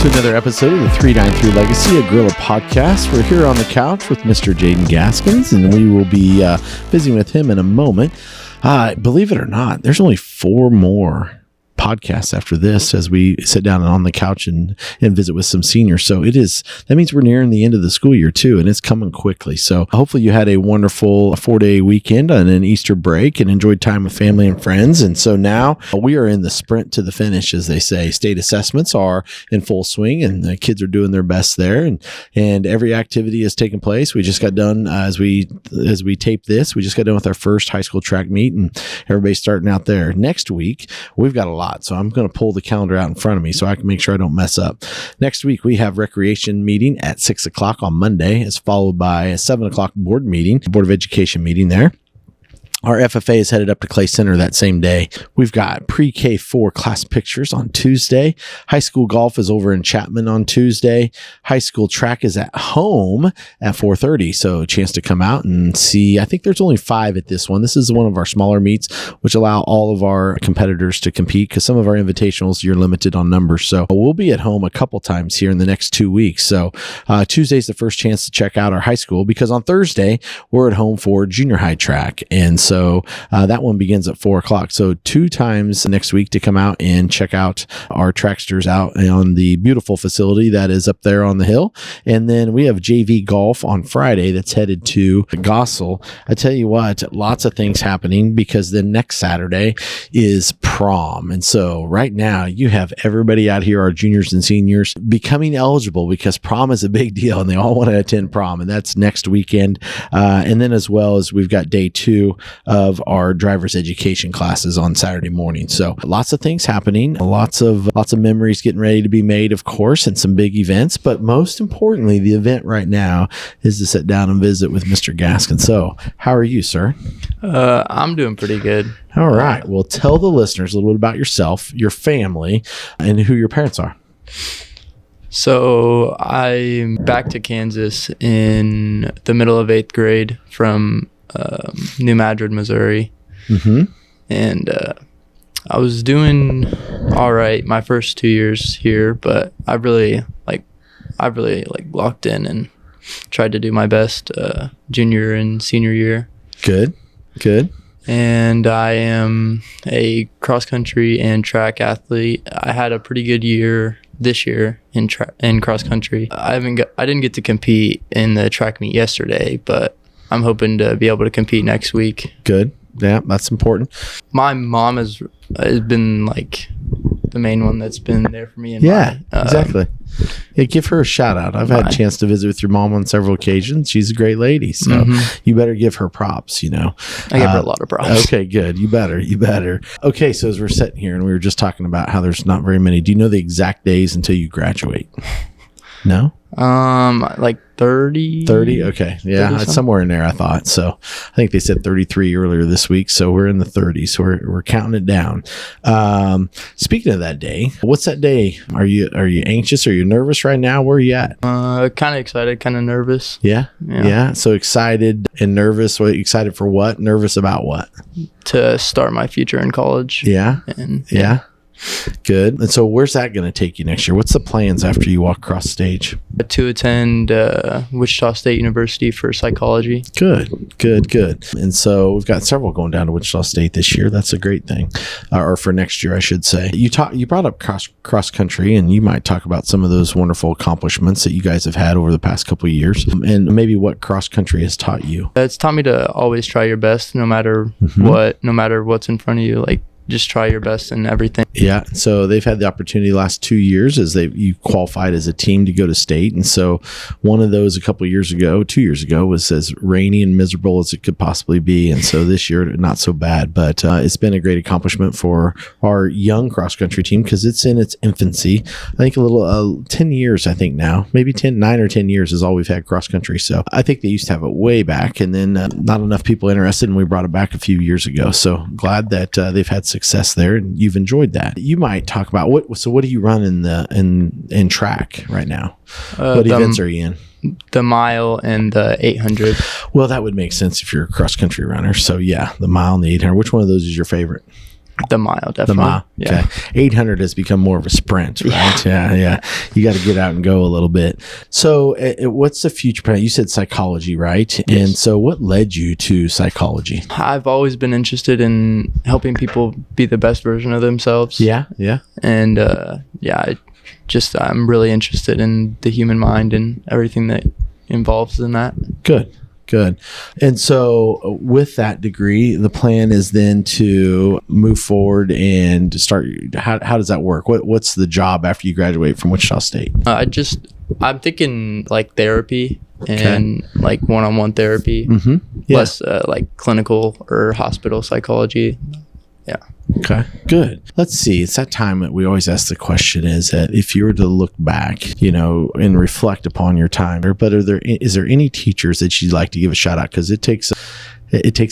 to another episode of the 393 Legacy, a Gorilla podcast. We're here on the couch with Mr. Jaden Gaskins, and we will be visiting with him in a moment. Believe it or not, there's only 4 more podcasts after this as we sit down on the couch and visit with some seniors. So that means we're nearing the end of the school year too, and it's coming quickly. So hopefully you had a wonderful 4-day weekend and an Easter break and enjoyed time with family and friends. And so now we are in the sprint to the finish, as they say. State assessments are in full swing and the kids are doing their best there, and every activity is taking place. We just got done as we tape this, we just got done with our first high school track meet, and everybody's starting out there. Next week, we've got a lot. So I'm going to pull the calendar out in front of me so I can make sure I don't mess up. Next week, we have recreation meeting at 6 o'clock on Monday. It's followed by a 7 o'clock board of education meeting there. Our FFA is headed up to Clay Center that same day. We've got pre-K 4 class pictures on Tuesday. High school golf is over in Chapman on Tuesday. High school track is at home at 4:30. So a chance to come out and see. I think there's only 5 at this one. This is one of our smaller meets, which allow all of our competitors to compete because some of our invitationals, you're limited on numbers. So we'll be at home a couple times here in the next 2 weeks. So Tuesday's the first chance to check out our high school because on Thursday, we're at home for junior high track. And so that one begins at 4 o'clock. So 2 times next week to come out and check out our tracksters out on the beautiful facility that is up there on the hill. And then we have JV golf on Friday that's headed to Gossel. I tell you what, lots of things happening because the next Saturday is prom. And so right now you have everybody out here, our juniors and seniors, becoming eligible because prom is a big deal and they all want to attend prom. And that's next weekend. And then as well as we've got day 2 of our driver's education classes on Saturday morning. So lots of things happening, lots of memories getting ready to be made, of course, and some big events. But most importantly, the event right now is to sit down and visit with Mr. Gaskin. So how are you, sir? I'm doing pretty good. All right. Well, tell the listeners a little bit about yourself, your family, and who your parents are. So I'm back to Kansas in the middle of 8th grade from New Madrid, Missouri. Mm-hmm. And I was doing all right my first 2 years here, but I really locked in and tried to do my best junior and senior year. Good. And I am a cross country and track athlete. I had a pretty good year this year in cross country. I didn't get to compete in the track meet yesterday, but I'm hoping to be able to compete next week. Good. Yeah, that's important. My mom has been like the main one that's been there for me. Exactly. Yeah, give her a shout out. I've had a chance to visit with your mom on several occasions. She's a great lady. So you better give her props, I give her a lot of props. Okay, good. You better. Okay, so as we're sitting here and we were just talking about how there's not very many, do you know the exact days until you graduate? No? Like 30. Okay. Yeah. It's somewhere in there, I thought. So I think they said 33 earlier this week. So we're in the 30s. So we're counting it down. Speaking of that day, what's that day? Are you anxious? Are you nervous right now? Where are you at? Kind of excited, kind of nervous. Yeah. So excited and nervous. Excited for what? Nervous about what? To start my future in college. Yeah. Good. And so where's that going to take you next year? What's the plans after you walk across stage? To attend Wichita State University for psychology. Good. And so we've got several going down to Wichita State this year. That's a great thing. Or for next year, I should say. You brought up cross country, and you might talk about some of those wonderful accomplishments that you guys have had over the past couple of years, and maybe what cross country has taught you. It's taught me to always try your best, no matter what, no matter what's in front of you. Like, just try your best in everything. Yeah. So they've had the opportunity the last 2 years as you qualified as a team to go to state. And so one of those 2 years ago was as rainy and miserable as it could possibly be. And so this year, not so bad, but it's been a great accomplishment for our young cross country team because it's in its infancy. I think 10 years, I think now, maybe 9 or 10 years is all we've had cross country. So I think they used to have it way back and then not enough people interested and we brought it back a few years ago. So glad that they've had success there and you've enjoyed that. You might talk about what do you run in track right now? What events are you in? The mile and the 800. Well, that would make sense if you're a cross country runner. So yeah, the mile and the 800. Which one of those is your favorite? The mile, definitely. The mile. Yeah. Okay. 800 has become more of a sprint, right? Yeah. You got to get out and go a little bit. So what's the future plan? You said psychology, right? Yes. And so what led you to psychology? I've always been interested in helping people be the best version of themselves. Yeah. And I'm really interested in the human mind and everything that involves in that. Good. And so with that degree, the plan is then to move forward and start. How does that work? What's the job after you graduate from Wichita State? I'm thinking like therapy and like one-on-one therapy, less like clinical or hospital psychology. Yeah. Okay, good. Let's see. It's that time that we always ask the question is that if you were to look back, and reflect upon your time, but is there any teachers that you'd like to give a shout out? Because it takes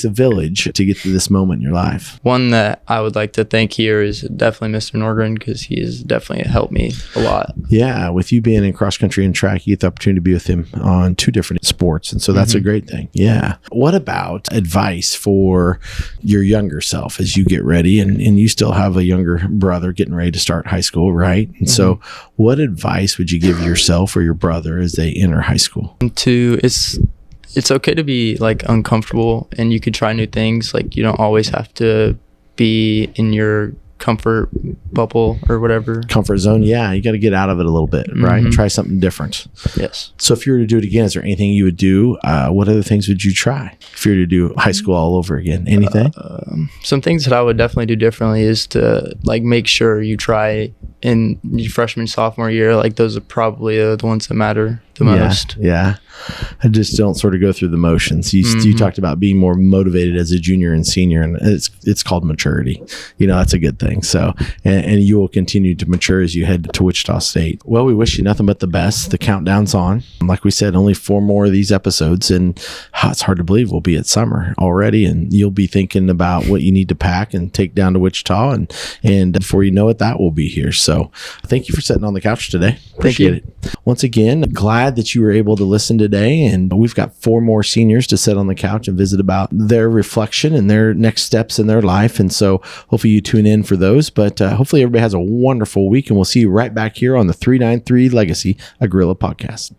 a village to get to this moment in your life. One that I would like to thank here is definitely Mr. Norgren, because he has definitely helped me a lot. Yeah, with you being in cross country and track, you get the opportunity to be with him on 2 different sports. And so that's a great thing. Yeah. What about advice for your younger self as you get ready? And you still have a younger brother getting ready to start high school, right? And so what advice would you give yourself or your brother as they enter high school? It's okay to be like uncomfortable, and you could try new things. Like you don't always have to be in your comfort bubble or whatever. Comfort zone. Yeah. You got to get out of it a little bit, right? Try something different. Yes. So if you were to do it again, is there anything you would do? What other things would you try if you were to do high school all over again? Anything? Some things that I would definitely do differently is to like make sure you try in your freshman, sophomore year. Like those are probably the ones that matter the most. Yeah. I just don't sort of go through the motions. You talked about being more motivated as a junior and senior, and it's called maturity. That's a good thing. So, and you will continue to mature as you head to Wichita State. Well, we wish you nothing but the best. The countdown's on. Like we said, only 4 more of these episodes, and it's hard to believe we'll be at summer already, and you'll be thinking about what you need to pack and take down to Wichita, and before you know it, that will be here. So thank you for sitting on the couch today. Appreciate it. Once again, glad that you were able to listen today, and we've got 4 more seniors to sit on the couch and visit about their reflection and their next steps in their life. And so hopefully you tune in for those, but hopefully everybody has a wonderful week, and we'll see you right back here on the 393 Legacy, a Gorilla podcast.